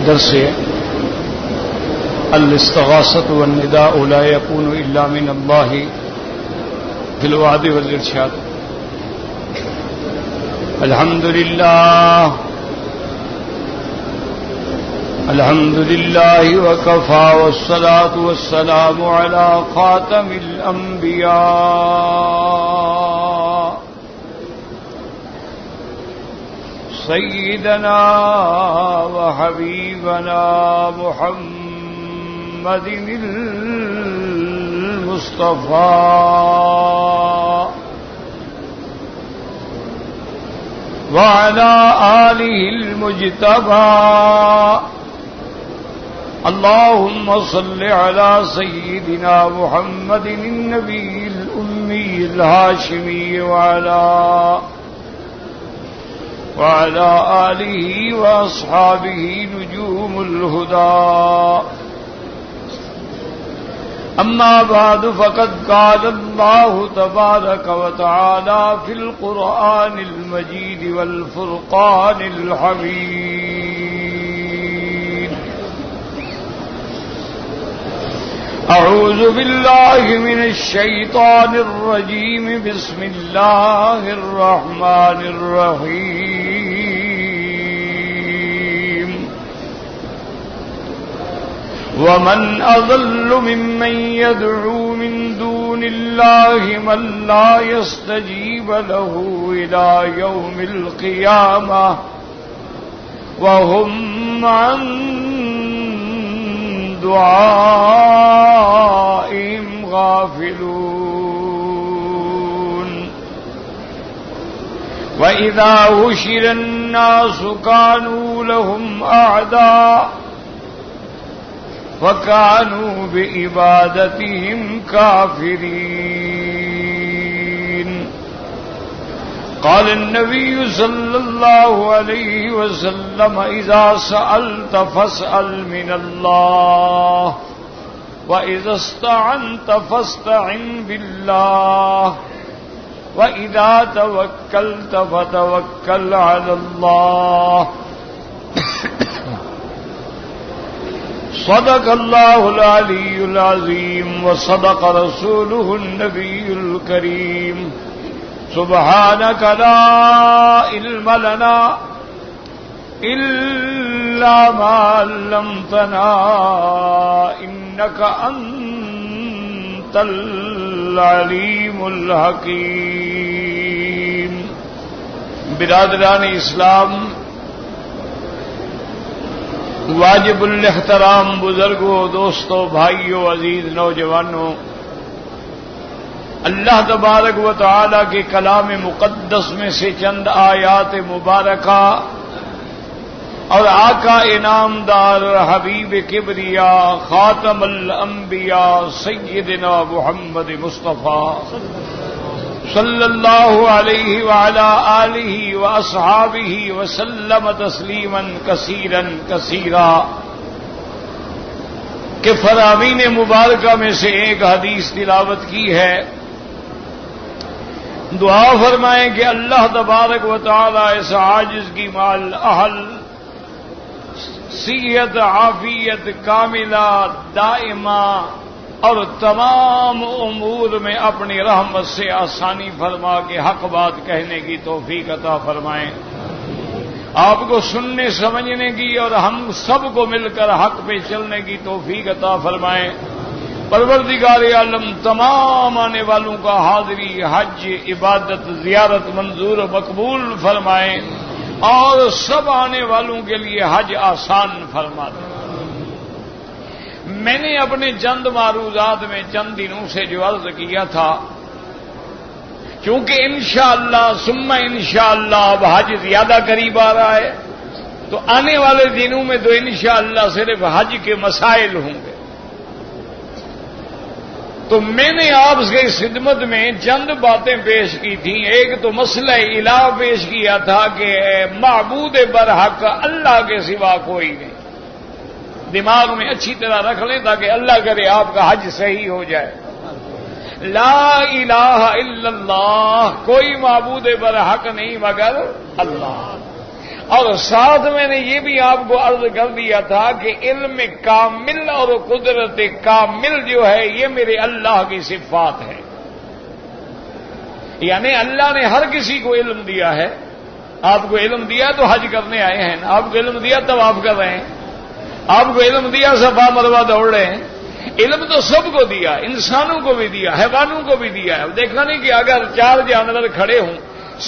درس الاستغاثة والنداء لا يكون إلا من الله في الوعد والإرشاد. الحمد لله وكفى والصلاة والسلام على خاتم الأنبياء سيدنا وحبيبنا محمد المصطفى وعلى آله المجتبى. اللهم صل على سيدنا محمد النبي الأمي الهاشمي وعلى آله وأصحابه نجوم الهدى. أما بعد فقد قال الله تبارك وتعالى في القرآن المجيد والفرقان الحميد: أعوذ بالله من الشيطان الرجيم. بسم الله الرحمن الرحيم: ومن أضل ممن يدعو من دون الله من لا يستجيب له إلى يوم القيامة وهم عن دعائهم غافلون. وإذا حشر الناس كانوا لهم أعداء وكانوا بعبادتهم كافرين. قال النبي صلى الله عليه وسلم: إذا سألت فاسأل من الله وإذا استعنت فاستعن بالله وإذا توكلت فتوكل على الله. صدق الله العلي العظيم وصدق رسوله النبي الكريم. سبحانك لا علم لنا إلا ما علمتنا إنك أنت العليم الحكيم. برادران اسلام، واجب الاحترام بزرگوں، دوستوں، بھائیوں، عزیز نوجوانوں، اللہ تبارک و تعالی کے کلام مقدس میں سے چند آیات مبارکہ اور آقا انعام دار حبیب کبریا خاتم الانبیاء سیدنا محمد مصطفیٰ صلی اللہ علیہ وعلی آلہ واصحابہ وسلم تسلیما کثیرا کثیرا کہ فرامین مبارکہ میں سے ایک حدیث تلاوت کی ہے. دعا فرمائیں کہ اللہ تبارک و تعالی اس عاجز کی مال اہل صحت عافیت کاملہ دائمہ اور تمام امور میں اپنی رحمت سے آسانی فرما کے حق بات کہنے کی توفیق عطا فرمائیں. آپ کو سننے سمجھنے کی اور ہم سب کو مل کر حق پہ چلنے کی توفیق عطا فرمائیں. پروردگار عالم تمام آنے والوں کا حاضری، حج، عبادت، زیارت منظور و مقبول فرمائیں اور سب آنے والوں کے لیے حج آسان فرما دیں. میں نے اپنے چند معروضات میں چند دنوں سے جو عرض کیا تھا، چونکہ انشاءاللہ ثم انشاءاللہ اب حج زیادہ قریب آ رہا ہے تو آنے والے دنوں میں تو انشاءاللہ صرف حج کے مسائل ہوں گے. تو میں نے آپ کے خدمت میں چند باتیں پیش کی تھیں. ایک تو مسئلہ الہ پیش کیا تھا کہ معبود برحق اللہ کے سوا کوئی نہیں. دماغ میں اچھی طرح رکھ لیں تاکہ اللہ کرے آپ کا حج صحیح ہو جائے. لا الہ الا اللہ، کوئی معبود برحق نہیں مگر اللہ. اور ساتھ میں نے یہ بھی آپ کو عرض کر دیا تھا کہ علم کامل اور قدرت کامل جو ہے یہ میرے اللہ کی صفات ہے. یعنی اللہ نے ہر کسی کو علم دیا ہے. آپ کو علم دیا تو حج کرنے آئے ہیں، آپ کو علم دیا طواف کر رہے ہیں، آپ کو علم دیا صفا مروا دوڑ رہے ہیں. علم تو سب کو دیا، انسانوں کو بھی دیا، حیوانوں کو بھی دیا ہے. دیکھا نہیں کہ اگر 4 جانور کھڑے ہوں،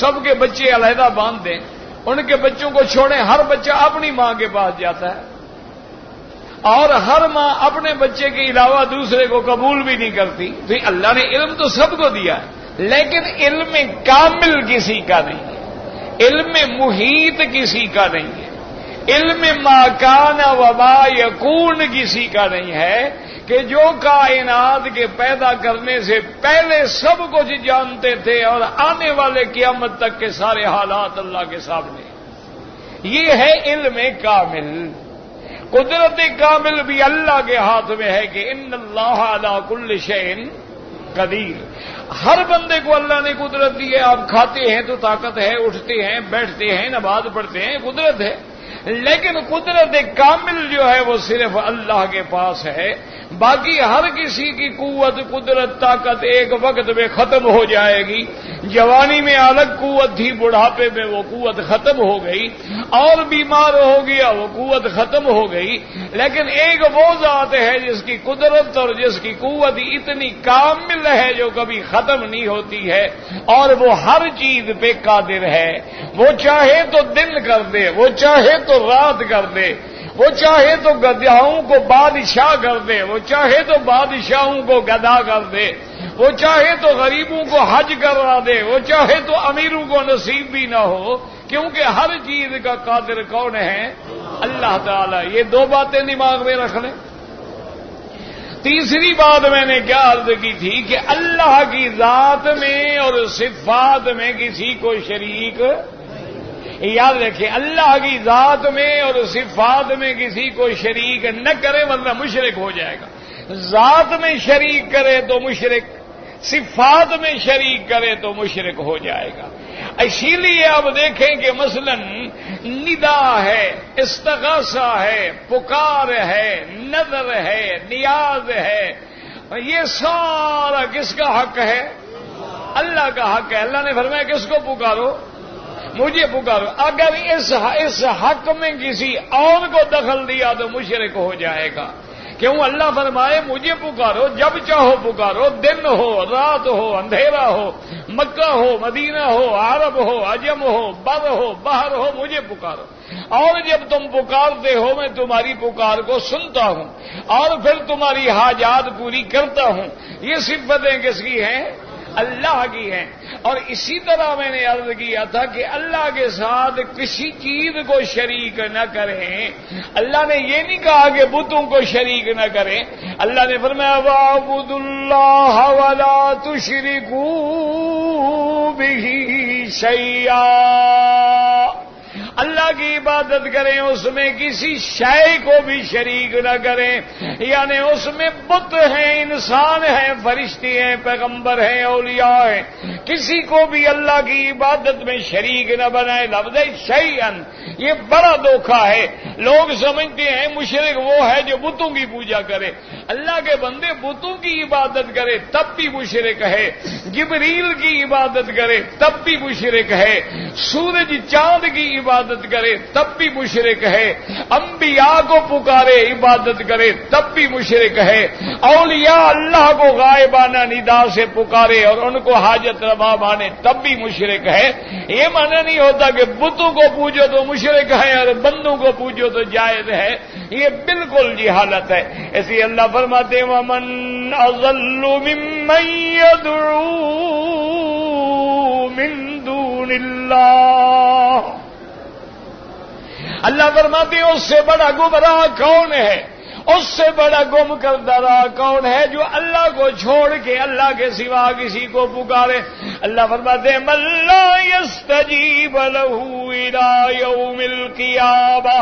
سب کے بچے علیحدہ باندھ دیں، ان کے بچوں کو چھوڑیں، ہر بچہ اپنی ماں کے پاس جاتا ہے، اور ہر ماں اپنے بچے کے علاوہ دوسرے کو قبول بھی نہیں کرتی. تو اللہ نے علم تو سب کو دیا ہے، لیکن علم کامل کسی کا نہیں ہے، علم محیط کسی کا نہیں ہے، علم ما کان و ما یکون کسی کا نہیں ہے کہ جو کائنات کے پیدا کرنے سے پہلے سب کچھ جانتے تھے اور آنے والے قیامت تک کے سارے حالات اللہ کے سامنے. یہ ہے علم کامل. قدرت کامل بھی اللہ کے ہاتھ میں ہے کہ ان اللہ علی کل شیء قدیر. ہر بندے کو اللہ نے قدرت دی ہے. آپ کھاتے ہیں تو طاقت ہے، اٹھتے ہیں، بیٹھتے ہیں، نماز پڑھتے ہیں، قدرت ہے. لیکن قدرت کامل جو ہے وہ صرف اللہ کے پاس ہے. باقی ہر کسی کی قوت، قدرت، طاقت ایک وقت میں ختم ہو جائے گی. جوانی میں الگ قوت تھی، بڑھاپے میں وہ قوت ختم ہو گئی، اور بیمار ہو گیا وہ قوت ختم ہو گئی. لیکن ایک وہ ذات ہے جس کی قدرت اور جس کی قوت اتنی کامل ہے جو کبھی ختم نہیں ہوتی ہے، اور وہ ہر چیز پہ قادر ہے. وہ چاہے تو دن کر دے، وہ چاہے تو رات کر دے، وہ چاہے تو گدھاؤں کو بادشاہ کر دے، وہ چاہے تو بادشاہوں کو گدھا کر دے، وہ چاہے تو غریبوں کو حج کروا دے، وہ چاہے تو امیروں کو نصیب بھی نہ ہو، کیونکہ ہر چیز کا قادر کون ہے؟ اللہ تعالی. یہ 2 باتیں دماغ میں رکھ لیں. تیسری بات میں نے کیا عرض کی تھی کہ اللہ کی ذات میں اور صفات میں کسی کو شریک، یاد رکھیں، اللہ کی ذات میں اور صفات میں کسی کو شریک نہ کرے ورنہ مشرک ہو جائے گا. ذات میں شریک کرے تو مشرک، صفات میں شریک کرے تو مشرک ہو جائے گا. اسی لیے اب دیکھیں کہ مثلا ندا ہے، استغاثہ ہے، پکار ہے، نظر ہے، نیاز ہے، یہ سارا کس کا حق ہے؟ اللہ کا حق ہے. اللہ نے فرمایا کس کو پکارو؟ مجھے پکارو. اگر اس حق میں کسی اور کو دخل دیا تو مشرک ہو جائے گا. کیوں؟ اللہ فرمائے مجھے پکارو، جب چاہو پکارو، دن ہو، رات ہو، اندھیرا ہو، مکہ ہو، مدینہ ہو، عرب ہو، عجم ہو، بر ہو، باہر ہو، مجھے پکارو. اور جب تم پکارتے ہو میں تمہاری پکار کو سنتا ہوں اور پھر تمہاری حاجات پوری کرتا ہوں. یہ صفتیں کس کی ہیں؟ اللہ کی ہیں. اور اسی طرح میں نے عرض کیا تھا کہ اللہ کے ساتھ کسی چیز کو شریک نہ کریں. اللہ نے یہ نہیں کہا کہ بتوں کو شریک نہ کریں. اللہ نے فرمایا وَاعْبُدُوا اللَّهَ وَلَا تُشْرِكُوا بِهِ شَيْئًا. اللہ کی عبادت کریں، اس میں کسی شے کو بھی شریک نہ کریں. یعنی اس میں بت ہیں، انسان ہیں، فرشتے ہیں، پیغمبر ہیں، اولیاء ہیں، کسی کو بھی اللہ کی عبادت میں شریک نہ بنائے. لفظ شیئن یہ بڑا دھوکہ ہے. لوگ سمجھتے ہیں مشرک وہ ہے جو بتوں کی پوجا کرے. اللہ کے بندے بتوں کی عبادت کرے تب بھی مشرک ہے، جبریل کی عبادت کرے تب بھی مشرک ہے، سورج چاند کی عبادت کرے تب بھی مشرک ہے، انبیاء کو پکارے عبادت کرے تب بھی مشرک ہے، اولیاء اللہ کو غائبانہ ندا سے پکارے اور ان کو حاجت روا مانے تب بھی مشرک ہے. یہ معنی نہیں ہوتا کہ بتوں کو پوجو تو مشرک ہے اور بندوں کو پوجو تو جائز ہے. یہ بالکل جہالت ہے. ایسے اللہ فرماتے وَمَنْ أَضَلُّ مِمَّن يَدْعُو مِن دُونِ اللَّهِ. اللہ فرماتے ہیں اس سے بڑا گمراہ کون ہے، اس سے بڑا گم کردہ راہ کون ہے جو اللہ کو چھوڑ کے اللہ کے سوا کسی کو پکارے. اللہ فرماتے ہیں مَن لَا يَسْتَجِيبَ لَهُ إِلَىٰ يَوْمِ الْقِيَامَةِ.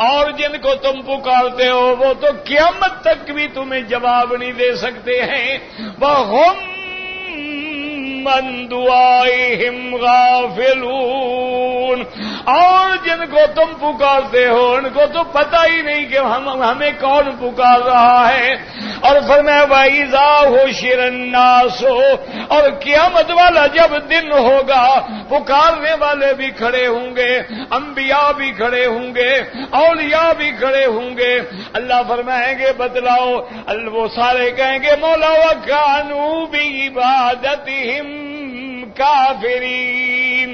اور جن کو تم پکارتے ہو وہ تو قیامت تک بھی تمہیں جواب نہیں دے سکتے ہیں. وَهُمْ مَن دُعَائِهِمْ غَافِلُونَ. اور جن کو تم پکارتے ہو ان کو تو پتہ ہی نہیں کہ ہمیں کون پکار رہا ہے. اور فرمایا وَإِذَا حُشِرَ النَّاسُ، اور قیامت والا جب دن ہوگا پکارنے والے بھی کھڑے ہوں گے، انبیاء بھی کھڑے ہوں گے، اولیاء بھی کھڑے ہوں گے. اللہ فرمائیں گے بتلاؤ، وہ سارے کہیں گے مولا وَكَانُوا بِعِبَادَتِهِمْ کافرین.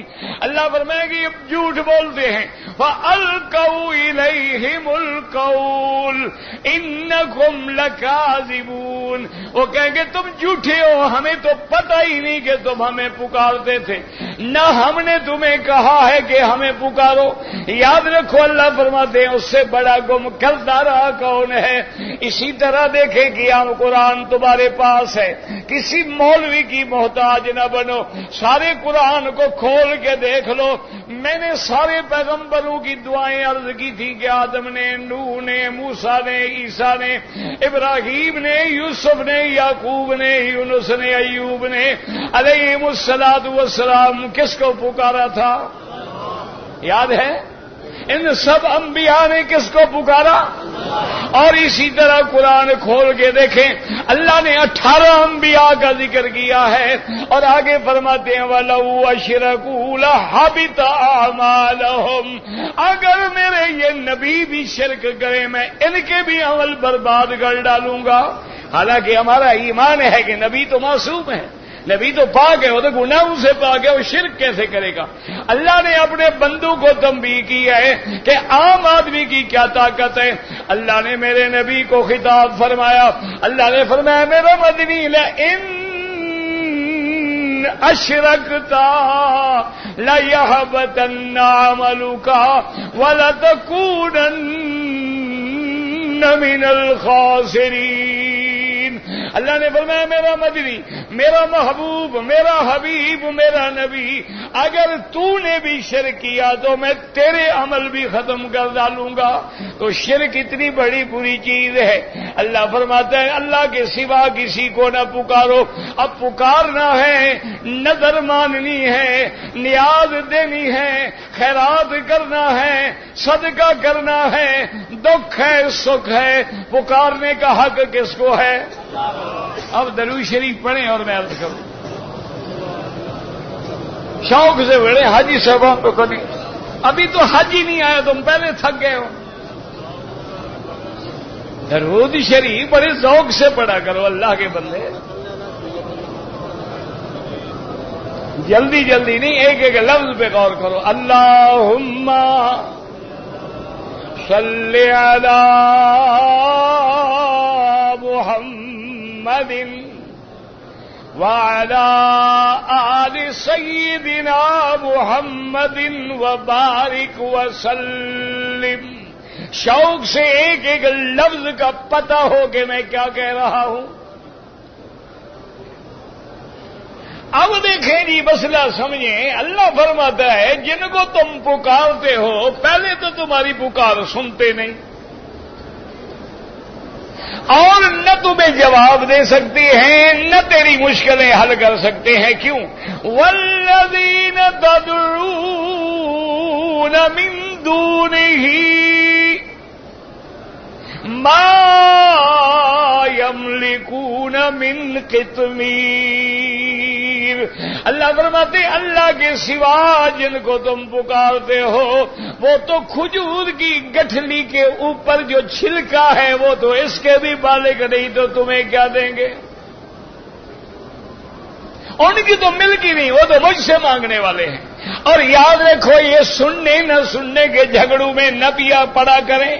اللہ فرمائے گی یہ جھوٹ بولتے ہیں. فَأَلْقَوْا إِلَيْهِمُ الْقَوْلَ إِنَّكُمْ لَكَاذِبُونَ. وہ کہیں گے تم جھوٹے ہو، ہمیں تو پتہ ہی نہیں کہ تم ہمیں پکارتے تھے، نہ ہم نے تمہیں کہا ہے کہ ہمیں پکارو. یاد رکھو اللہ فرماتے ہیں اس سے بڑا گم کردہ رہا کون ہے. اسی طرح دیکھیں کہ ہم قرآن تمہارے پاس ہے، کسی مولوی کی محتاج نہ بنو، سارے قرآن کو کھول کے دیکھ لو. میں نے سارے پیغمبروں کی دعائیں عرض کی تھی کہ آدم نے، نوح نے، موسیٰ نے، عیسیٰ نے، ابراہیم نے، یوسف نے، یعقوب نے، یونس نے، ایوب نے علیہم الصلاۃ والسلام کس کو پکارا تھا؟ یاد ہے؟ ان سب انبیاء نے کس کو پکارا؟ اور اسی طرح قرآن کھول کے دیکھیں اللہ نے 18 انبیاء کا ذکر کیا ہے اور آگے فرماتے ہیں وَلَوْ أَشْرَكُوا لَحَبِطَ أَعْمَالُهُمْ. اگر میرے یہ نبی بھی شرک کرے میں ان کے بھی عمل برباد کر ڈالوں گا. حالانکہ ہمارا ایمان ہے کہ نبی تو معصوم ہے، نبی تو پاک ہے، وہ تو گناہوں سے پاک ہے، وہ شرک کیسے کرے گا؟ اللہ نے اپنے بندوں کو تنبیہ کی ہے کہ عام آدمی کی کیا طاقت ہے. اللہ نے میرے نبی کو خطاب فرمایا، اللہ نے فرمایا میرا مدنی لئن اشرکتا لیحبطن عملک ولتکونن من الخاسرین. اللہ نے فرمایا میرا مدنی، میرا محبوب، میرا حبیب، میرا نبی، اگر تو نے بھی شرک کیا تو میں تیرے عمل بھی ختم کر ڈالوں گا. تو شرک اتنی بڑی بری چیز ہے. اللہ فرماتا ہے اللہ کے سوا کسی کو نہ پکارو. اب پکارنا ہے، نظر ماننی ہے، نیاز دینی ہے، خیرات کرنا ہے، صدقہ کرنا ہے، دکھ ہے، سکھ ہے، پکارنے کا حق کس کو ہے؟ اب درود شریف پڑھیں اور میں عرض کروں. شوق سے بڑے حاجی صاحبوں کو کبھی ابھی تو حج ہی نہیں آیا، تم پہلے تھک گئے ہو. درود شریف بڑے ذوق سے پڑھا کرو اللہ کے بندے، جلدی جلدی نہیں، ایک ایک لفظ پہ غور کرو. اللہم صلی علی محمد وعلی آل سیدنا محمد وبارک وسلم. شوق سے ایک ایک لفظ کا پتہ ہو کہ میں کیا کہہ رہا ہوں. اب دیکھیں جی مسئلہ سمجھیں. اللہ فرماتا ہے جن کو تم پکارتے ہو پہلے تو تمہاری پکار سنتے نہیں اور نہ تمہیں جواب دے سکتے ہیں، نہ تیری مشکلیں حل کر سکتے ہیں. کیوں؟ والذین تدعون من دونہ ما یملکون من قطمیر. اللہ فرماتے اللہ کے سوا جن کو تم پکارتے ہو وہ تو کھجور کی گٹھلی کے اوپر جو چھلکا ہے وہ تو اس کے بھی بالغ نہیں، تو تمہیں کیا دیں گے؟ ان کی تو ملک ہی نہیں، وہ تو مجھ سے مانگنے والے ہیں. اور یاد رکھو یہ سننے نہ سننے کے جھگڑوں میں نہ پیا پڑا کریں.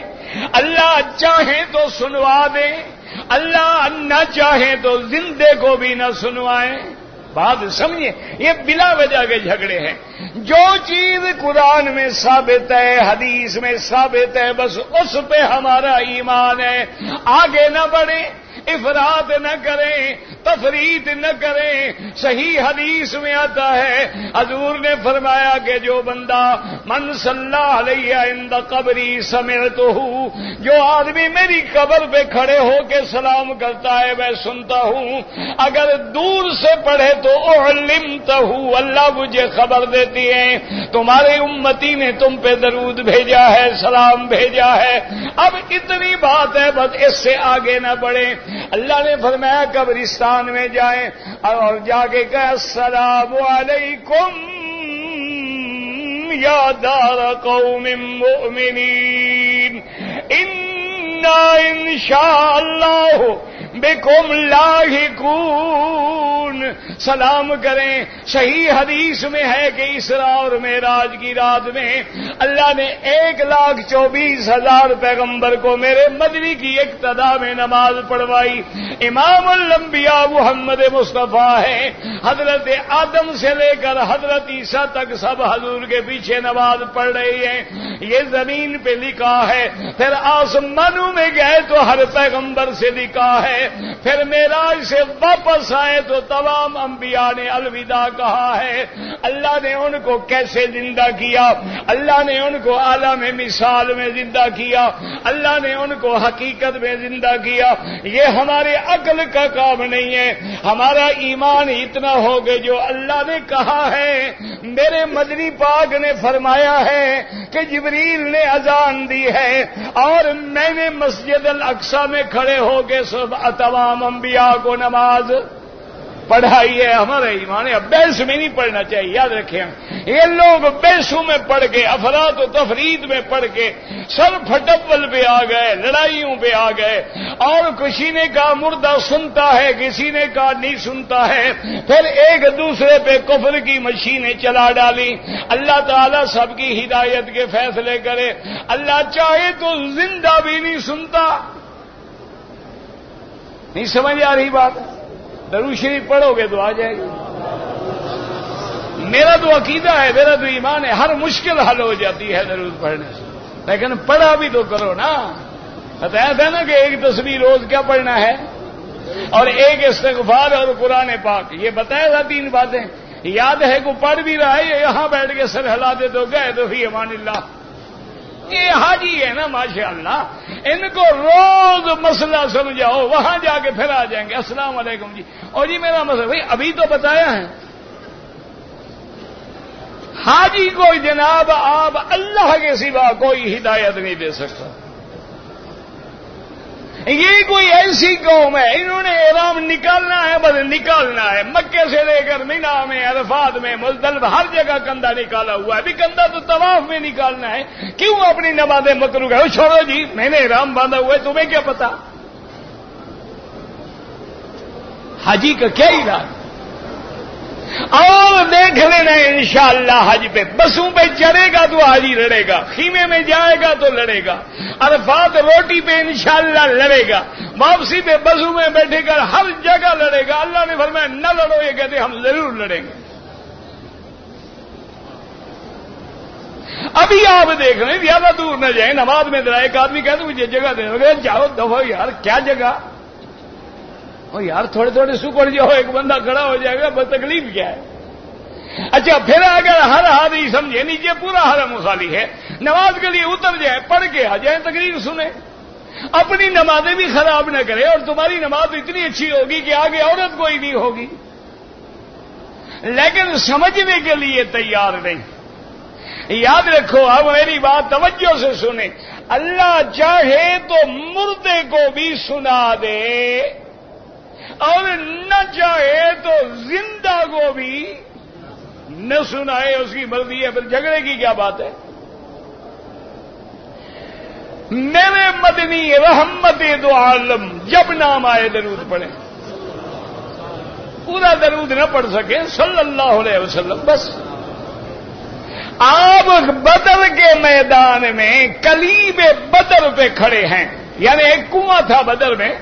اللہ چاہیں تو سنوا دیں، اللہ نہ چاہیں تو زندے کو بھی نہ سنوائیں. بات سمجھیں، یہ بلا وجہ کے جھگڑے ہیں. جو چیز قرآن میں ثابت ہے، حدیث میں ثابت ہے، بس اس پہ ہمارا ایمان ہے. آگے نہ بڑھیں، افراط نہ کریں، تفریط نہ کریں. صحیح حدیث میں آتا ہے حضور نے فرمایا کہ جو بندہ من صلی علیہ عند قبری سمعتہ، جو آدمی میری قبر پہ کھڑے ہو کے سلام کرتا ہے میں سنتا ہوں، اگر دور سے پڑھے تو علمتہ، اللہ مجھے خبر دے دیتی ہیں. تمہارے امتی نے تم پہ درود بھیجا ہے, سلام بھیجا ہے, اب اتنی بات ہے, بس اس سے آگے نہ بڑھیں. اللہ نے فرمایا قبرستان میں جائیں اور جا کے کہا السلام علیکم یا دار قوم مؤمنین انا انشاءاللہ بکم لاحقون. سلام کریں. صحیح حدیث میں ہے کہ اسراء اور معراج کی رات میں اللہ نے 1,24,000 پیغمبر کو میرے مدنی کی اقتداء میں نماز پڑھوائی. امام الانبیاء محمد مصطفیٰ ہے. حضرت آدم سے لے کر حضرت عیسیٰ تک سب حضور کے پیچھے نماز پڑھ رہی ہیں. یہ زمین پہ لکھا ہے, پھر آسمانوں میں گئے تو ہر پیغمبر سے لکھا ہے, پھر معراج سے واپس آئے تو تمام انبیاء نے الوداع کہا ہے. اللہ نے ان کو کیسے زندہ کیا؟ اللہ نے ان کو عالم مثال میں زندہ کیا, اللہ نے ان کو حقیقت میں زندہ کیا. یہ ہمارے عقل کا کام نہیں ہے, ہمارا ایمان اتنا ہو گئے جو اللہ نے کہا ہے. میرے مدنی پاک نے فرمایا ہے کہ جبریل نے اذان دی ہے اور میں نے مسجد الاقصی میں کھڑے ہو کے تمام انبیاء کو نماز پڑھائی ہے. ہمارا ایمان ہے. بحث میں نہیں پڑھنا چاہیے, یاد رکھیں. یہ لوگ بحثوں میں پڑھ کے, افراد و تفرید میں پڑھ کے سر پھٹبل پہ آ گئے, لڑائیوں پہ آ گئے, اور کسی نے کہا مردہ سنتا ہے, کسی نے کہا نہیں سنتا ہے, پھر ایک دوسرے پہ کفر کی مشینیں چلا ڈالی. اللہ تعالیٰ سب کی ہدایت کے فیصلے کرے. اللہ چاہے تو زندہ بھی نہیں سنتا. نہیں سمجھ آ رہی بات؟ درود شریف پڑھو گے تو آ جائے گی. میرا تو عقیدہ ہے, میرا تو ایمان ہے, ہر مشکل حل ہو جاتی ہے درود پڑھنے سے. لیکن پڑھا بھی تو کرو نا. بتایا تھا نا کہ ایک تسبیح روز کیا پڑھنا ہے, اور ایک استغفار اور قرآن پاک. یہ بتایا تھا 3 باتیں. یاد ہے کو پڑھ بھی رہا ہے, یہاں بیٹھ کے سر ہلا دے تو گئے تو فی امان اللہ. یہ حاجی ہے نا ماشاء اللہ, ان کو روز مسئلہ سمجھاؤ, وہاں جا کے پھر آ جائیں گے السلام علیکم جی, اور جی میرا مسئلہ. بھائی ابھی تو بتایا ہے. حاجی کو جناب آپ اللہ کے سوا کوئی ہدایت نہیں دے سکتا. یہ کوئی ایسی قوم ہے, انہوں نے احرام نکالنا ہے, بس نکالنا ہے. مکے سے لے کر مینا میں, عرفات میں, مزدلفہ, ہر جگہ کندھا نکالا ہوا ہے. ابھی کندھا تو طواف میں نکالنا ہے. کیوں اپنی نمازیں مکروہ کرو؟ چھوڑو جی, میں نے احرام باندھا ہوا ہے, تمہیں کیا پتا؟ حاجی کا کیا علاج؟ اور دیکھ لینا انشاءاللہ حج پہ بسوں پہ چڑھے گا تو حاجی لڑے گا, خیمے میں جائے گا تو لڑے گا, عرفات روٹی پہ انشاءاللہ لڑے گا, واپسی پہ بسوں میں بیٹھے گا, ہر جگہ لڑے گا. اللہ نے فرمایا نہ لڑو, یہ کہتے ہم ضرور لڑیں گے. ابھی آپ دیکھ رہے ہیں, زیادہ دور نہ جائیں. نماز میں ذرا ایک آدمی کہتے مجھے جگہ دے دو, جاؤ دفعہ یار, کیا جگہ یار, تھوڑے تھوڑے سکڑ جاؤ, ایک بندہ کھڑا ہو جائے گا, بس تکلیف کیا ہے؟ اچھا پھر اگر ہر حاضری سمجھے نیچے پورا حرم خالی ہے, نماز کے لیے اتر جائے, پڑھ کے آ جائیں, تقریر سنیں, اپنی نمازیں بھی خراب نہ کرے, اور تمہاری نماز اتنی اچھی ہوگی کہ آگے عورت کوئی نہیں ہوگی. لیکن سمجھنے کے لیے تیار نہیں. یاد رکھو, اب میری بات توجہ سے سنیں. اللہ چاہے تو مردے کو بھی سنا دے, اور نہ چاہے تو زندہ کو بھی نہ سنائے, اس کی مرضی ہے. پھر جھگڑے کی کیا بات ہے؟ میرے مدنی رحمت دو عالم جب نام آئے درود پڑھیں. پورا درود نہ پڑھ سکیں صلی اللہ علیہ وسلم, بس. آپ بدر کے میدان میں کلیب بدر پہ کھڑے ہیں, یعنی ایک کنواں تھا بدر میں,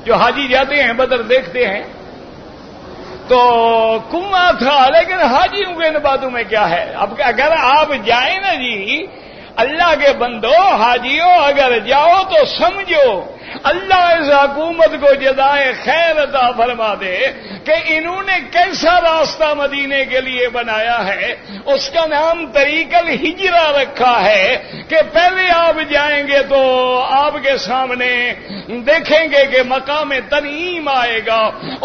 جو حاجی جاتے ہیں بدر دیکھتے ہیں تو کنواں تھا, لیکن حاجیوں کے ان باتوں میں کیا ہے؟ اب اگر آپ جائیں نا جی, اللہ کے بندو حاجیوں, اگر جاؤ تو سمجھو اللہ اس حکومت کو جزائے خیر عطا فرما دے کہ انہوں نے کیسا راستہ مدینے کے لیے بنایا ہے، اس کا نام طریق الہجرہ رکھا ہے کہ پہلے آپ جائیں گے تو آپ کے سامنے دیکھیں گے کہ مقام تنعیم آئے گا،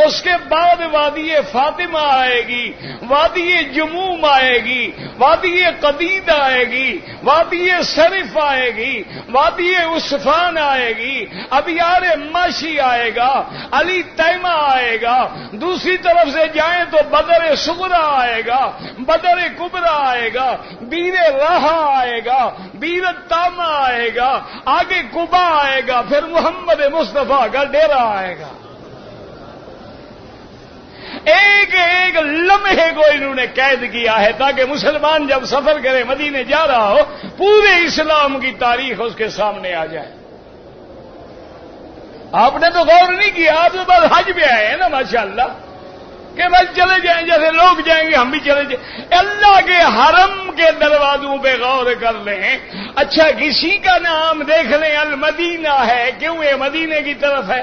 اس کے بعد وادی فاطمہ آئے گی، وادی جموم آئے گی، وادی قدید آئے گی، وادی صرف آئے گی، وادی عصفان آئے گی، ابیار ماشی آئے گا، علی تیمہ آئے گا، دوسری طرف سے جائیں تو بدر صغرا آئے گا، بدر کبرا آئے گا، بیر راہ آئے گا، بیر تامہ آئے گا، آگے قبا آئے گا، پھر محمد مصطفیٰ کا ڈیرا آئے گا۔ ایک ایک لمحے کو انہوں نے قید کیا ہے تاکہ مسلمان جب سفر کرے مدینے جا رہا ہو پورے اسلام کی تاریخ اس کے سامنے آ جائے۔ آپ نے تو غور نہیں کیا، آپ تو بس حج پہ آئے ہیں نا ماشاءاللہ، کہ بس چلے جائیں، جیسے لوگ جائیں گے ہم بھی چلے جائیں۔ اللہ کے حرم کے دروازوں پہ غور کر لیں، اچھا کسی کا نام دیکھ لیں المدینہ ہے، کیوں یہ مدینے کی طرف ہے؟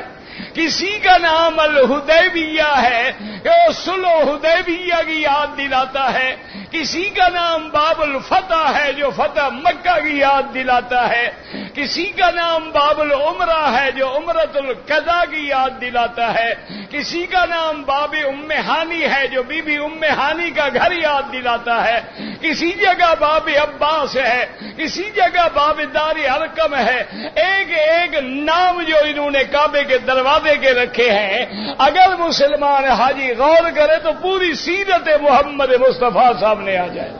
کسی کا نام الحدیبیہ ہے کہ وہ صلح حدیبیہ کی یاد دلاتا ہے، کسی کا نام باب الفتح ہے جو فتح مکہ کی یاد دلاتا ہے، کسی کا نام باب العمرہ ہے جو عمرۃ القضاء کی یاد دلاتا ہے، کسی کا نام باب ام ہانی ہے جو بی بی ام ہانی کا گھر یاد دلاتا ہے، کسی جگہ باب عباس ہے، کسی جگہ باب دار ارقم ہے۔ ایک ایک نام جو انہوں نے کعبے کے دروازے کے رکھے ہیں، اگر مسلمان حاجی غور کرے تو پوری سیرت محمد مصطفیٰ سامنے آ جائے۔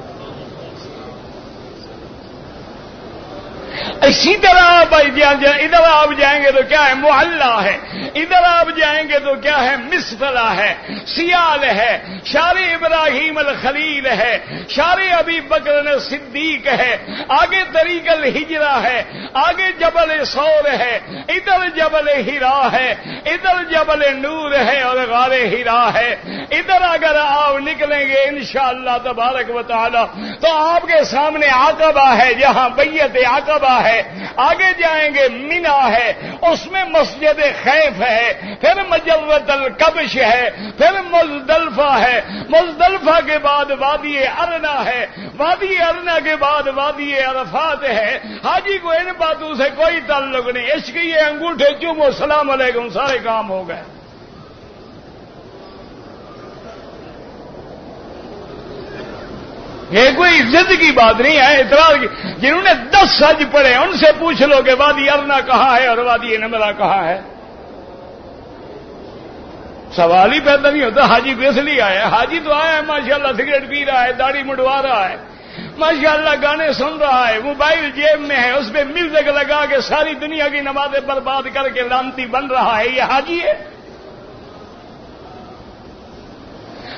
اسی طرح آپ ادھر آپ جائیں گے تو کیا ہے؟ محلہ ہے، ادھر آپ جائیں گے تو کیا ہے؟ مسفلہ ہے، سیال ہے، شار ابراہیم الخلیل ہے، شار ابی بکر صدیق ہے، آگے طریق الہجرہ ہے، آگے جبل ثور ہے، ادھر جبل ہرا ہے، ادھر جبل نور ہے اور غار ہرا ہے۔ ادھر اگر آپ نکلیں گے انشاءاللہ تبارک و تعالی تو آپ کے سامنے عقبہ ہے جہاں بیعت عقبہ ہے، آگے جائیں گے مینا ہے، اس میں مسجد خیف ہے، پھر مجرۃ الکبش ہے، پھر مزدلفہ ہے، مزدلفہ کے بعد وادی ارنا ہے، وادی ارنا کے بعد وادی عرفات ہے۔ حاجی کو ان باتوں سے کوئی تعلق نہیں، عشق یہ انگوٹھے چومو السلام علیکم سارے کام ہو گئے۔ یہ کوئی عزت کی بات نہیں ہے، اعتراض کی۔ جنہوں نے 10 حج پڑھے ان سے پوچھ لو کہ وادی ارنا کہاں ہے اور وادی نمرہ کہاں ہے، سوال ہی پیدا نہیں ہوتا۔ حاجی کو اس لیے آیا، حاجی تو آیا ہے ماشاءاللہ سگریٹ پی رہا ہے، داڑھی مڈوا رہا ہے، ماشاءاللہ گانے سن رہا ہے، موبائل جیب میں ہے، اس پہ میوزک لگا کے ساری دنیا کی نمازیں برباد کر کے لانتی بن رہا ہے، یہ حاجی ہے؟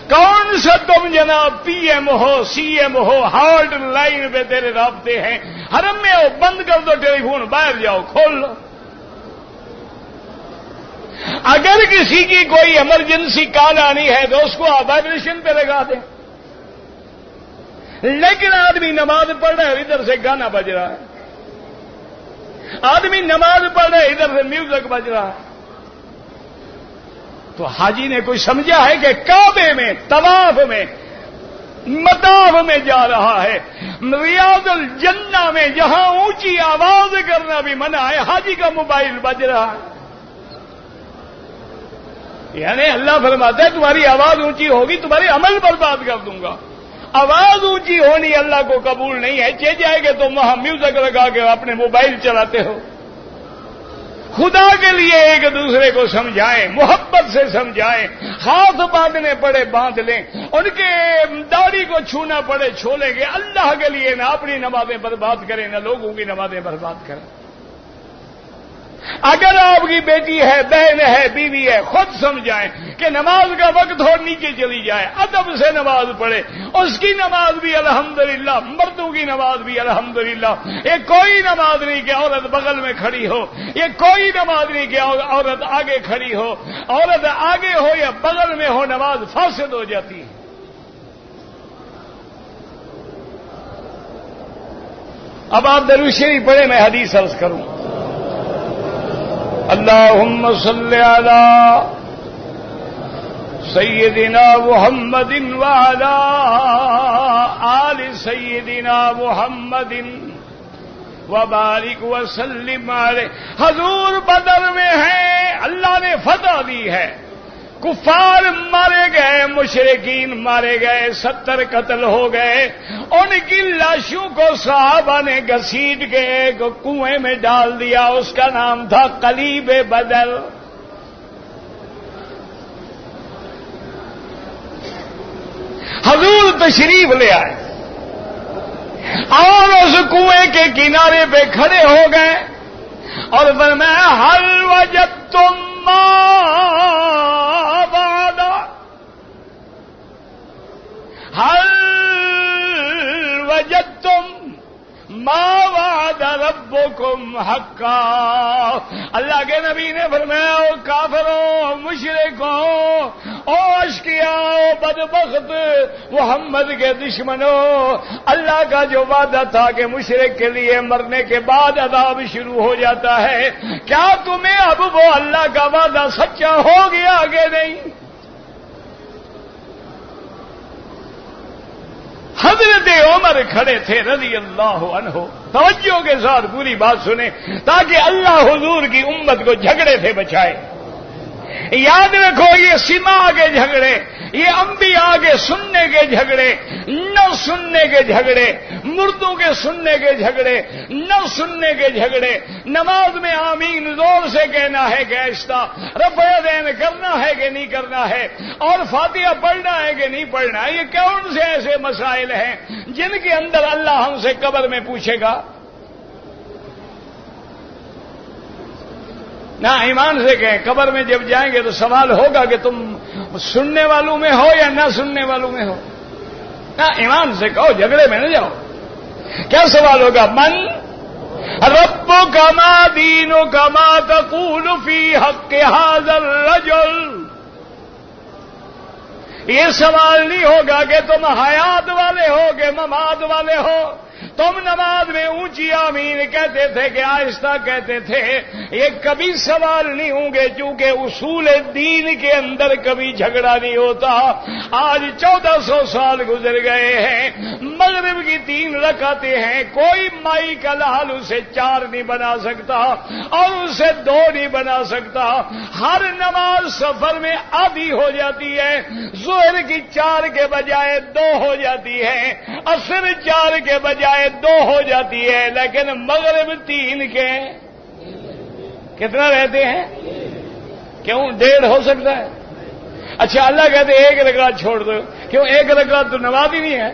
کون سا تم جناب پی ایم ہو، سی ایم ہو، ہارڈ لائن پہ تیرے رابطے ہیں، حرم میں ہو بند کر دو ٹیلی فون، باہر جاؤ کھول لو۔ اگر کسی کی کوئی ایمرجنسی کال آنی ہے تو اس کو آپ وائبریشن پہ لگا دیں، لیکن آدمی نماز پڑھ رہا ہے ادھر سے گانا بج رہا ہے، آدمی نماز پڑھ رہا ہے ادھر سے میوزک بج رہا ہے۔ تو حاجی نے کوئی سمجھا ہے کہ کعبے میں، طواف میں، مطاف میں جا رہا ہے، ریاض الجنہ میں جہاں اونچی آواز کرنا بھی منع ہے، حاجی کا موبائل بج رہا ہے۔ یعنی اللہ فرماتا ہے تمہاری آواز اونچی ہوگی تمہارے عمل برباد کر دوں گا۔ آواز اونچی ہونی اللہ کو قبول نہیں ہے، چہ جائے گے تو وہاں میوزک لگا کے اپنے موبائل چلاتے ہو۔ خدا کے لیے ایک دوسرے کو سمجھائیں، محبت سے سمجھائیں، ہاتھ باندھنے پڑے باندھ لیں، ان کے داڑھی کو چھونا پڑے چھولیں گے، اللہ کے لیے نہ اپنی نمازیں برباد کریں نہ لوگوں کی نمازیں برباد کریں۔ اگر آپ کی بیٹی ہے، بہن ہے، بیوی ہے، خود سمجھائیں کہ نماز کا وقت ہو نیچے چلی جائے، ادب سے نماز پڑھے، اس کی نماز بھی الحمدللہ، مردوں کی نماز بھی الحمدللہ۔ یہ کوئی نماز نہیں کہ عورت بغل میں کھڑی ہو، یہ کوئی نماز نہیں کہ عورت آگے کھڑی ہو، عورت آگے ہو یا بغل میں ہو نماز فاسد ہو جاتی ہے۔ اب آپ درود شریف پڑھیں، میں حدیث عرض کروں۔ اللہم صلی علی سیدنا محمد وعلی آل سیدنا محمد وبارک وسلم علیہ. حضور بدر میں ہیں، اللہ نے فتح دی ہے، کفار مارے گئے، مشرکین مارے گئے، 70 قتل ہو گئے. ان کی لاشوں کو صحابہ نے گھسیٹ کے ایک کنویں میں ڈال دیا، اس کا نام تھا قلیب بدر. حضور تشریف لے آئے اور اس کنویں کے کنارے پہ کھڑے ہو گئے اور فرمایا ہل وجدتم ما وعد، هل وجدتم ما وعد ربكم حقا. اللہ کے نبی نے فرمایا او کافروں، مشرکوں، او اشقیاء، بدبخت محمد کے دشمنوں، اللہ کا جو وعدہ تھا کہ مشرک کے لیے مرنے کے بعد عذاب شروع ہو جاتا ہے، کیا تمہیں اب وہ اللہ کا وعدہ سچا ہو گیا کہ نہیں؟ حضرت عمر کھڑے تھے رضی اللہ عنہ. توجہ کے ساتھ پوری بات سنیں تاکہ اللہ حضور کی امت کو جھگڑے سے بچائے. یاد رکھو یہ سما کے جھگڑے، یہ انبیاء کے سننے کے جھگڑے، نہ سننے کے جھگڑے، مردوں کے سننے کے جھگڑے، نہ سننے کے جھگڑے. نماز میں آمین زور سے کہنا ہے کہ آہستہ، رفع دین کرنا ہے کہ نہیں کرنا ہے، اور فاتحہ پڑھنا ہے کہ نہیں پڑھنا ہے. یہ کون سے ایسے مسائل ہیں جن کے اندر اللہ ہم سے قبر میں پوچھے گا؟ نہ ایمان سے کہیں، قبر میں جب جائیں گے تو سوال ہوگا کہ تم سننے والوں میں ہو یا نہ سننے والوں میں ہو. نہ ایمان سے کہو، جھگڑے میں نہ جاؤ. کیا سوال ہوگا؟ من ربک ما دینک ما تقول فی حق ھذا الرجل. یہ سوال نہیں ہوگا کہ تم حیات والے ہو کہ ممات والے ہو. تم نماز میں اونچی آمین کہتے تھے کہ آہستہ کہتے تھے، یہ کبھی سوال نہیں ہوں گے، چونکہ اصول دین کے اندر کبھی جھگڑا نہیں ہوتا. آج 1400 سال گزر گئے ہیں، مغرب کی 3 رکعتیں ہیں، کوئی مائی کا لحال اسے 4 نہیں بنا سکتا اور اسے 2 نہیں بنا سکتا. ہر نماز سفر میں آدھی ہو جاتی ہے، ظہر کی 4 کے بجائے 2 ہو جاتی ہے، عصر 4 کے بجائے 2 ہو جاتی ہے، لیکن مغرب 3 کے کتنا رہتے ہیں؟ کیوں 1.5 ہو سکتا ہے؟ اچھا اللہ کہتے 1 رکعت چھوڑ دو. کیوں 1 رکعت تو نماز ہی نہیں ہے؟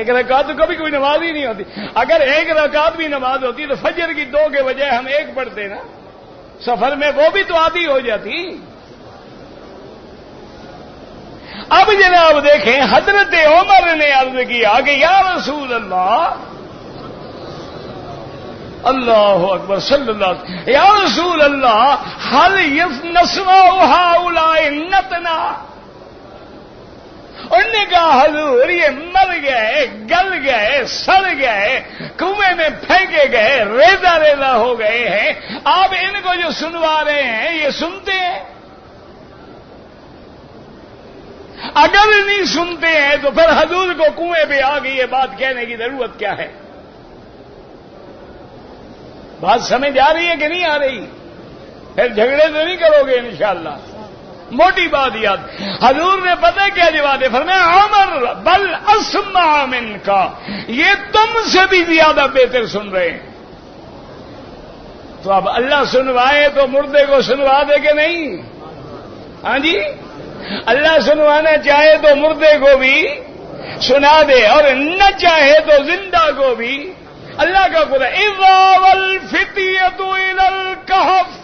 1 رکعت تو کبھی کوئی نماز ہی نہیں ہوتی. اگر 1 رکعت بھی نماز ہوتی تو فجر کی 2 کے بجائے ہم 1 پڑھتے نا. سفر میں وہ بھی تو آدھی ہو جاتی. اب جناب دیکھیں، حضرت عمر نے عرض کیا کہ یا رسول اللہ، اللہ اکبر صلی اللہ علیہ وسلم، یا رسول اللہ هل نسمع هؤلاء نتنا. انہوں نے کہا حضور یہ مر گئے، گل گئے، سڑ گئے، کنویں میں پھینکے گئے، ریزہ ریزہ ہو گئے ہیں، آپ ان کو جو سنوا رہے ہیں یہ سنتے ہیں؟ اگر نہیں سنتے ہیں تو پھر حضور کو کنویں پہ آ گئی یہ بات کہنے کی ضرورت کیا ہے؟ بات سمجھ آ رہی ہے کہ نہیں آ رہی؟ پھر جھگڑے تو نہیں کرو گے انشاءاللہ. موٹی بات یاد. حضور نے پتہ کیا جواب دے؟ فرمایا عمر بل اسمع منک، یہ تم سے بھی زیادہ بہتر سن رہے ہیں. تو اب اللہ سنوائے تو مردے کو سنوا دے کہ نہیں؟ ہاں جی، اللہ سنوانا چاہے تو مردے کو بھی سنا دے اور نہ چاہے تو زندہ کو بھی. اللہ کا قرآن اذا والفتیۃ الی الکہف،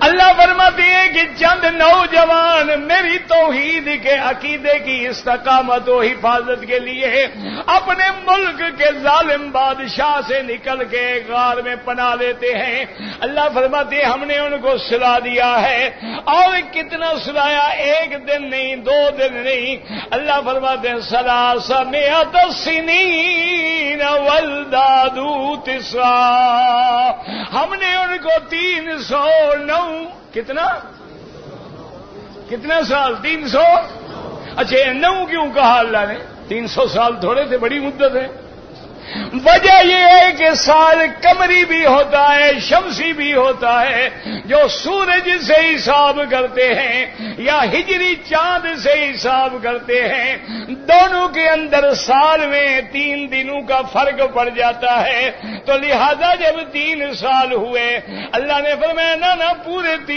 اللہ فرماتے ہیں کہ چند نوجوان میری توحید کے عقیدے کی استقامت و حفاظت کے لیے اپنے ملک کے ظالم بادشاہ سے نکل کے غار میں پناہ لیتے ہیں. اللہ فرماتے ہیں ہم نے ان کو سلا دیا ہے. اور کتنا سلایا؟ ایک دن نہیں، 2 دن نہیں. اللہ فرماتے ہیں ثلاثمائۃ سنین والزادوا تسعا. ہم نے ان کو 309 کتنا سال؟ 300. اچھا 9 کیوں کہا اللہ نے؟ 300 سال تھوڑے تھے، بڑی مدت ہے. وجہ یہ ہے کہ سال قمری بھی ہوتا ہے، شمسی بھی ہوتا ہے. جو سورج سے حساب کرتے ہیں یا ہجری چاند سے حساب کرتے ہیں، دونوں کے اندر سال میں 3 دنوں کا فرق پڑ جاتا ہے. تو لہذا جب 3 سال ہوئے، اللہ نے فرمایا نہ پورے 3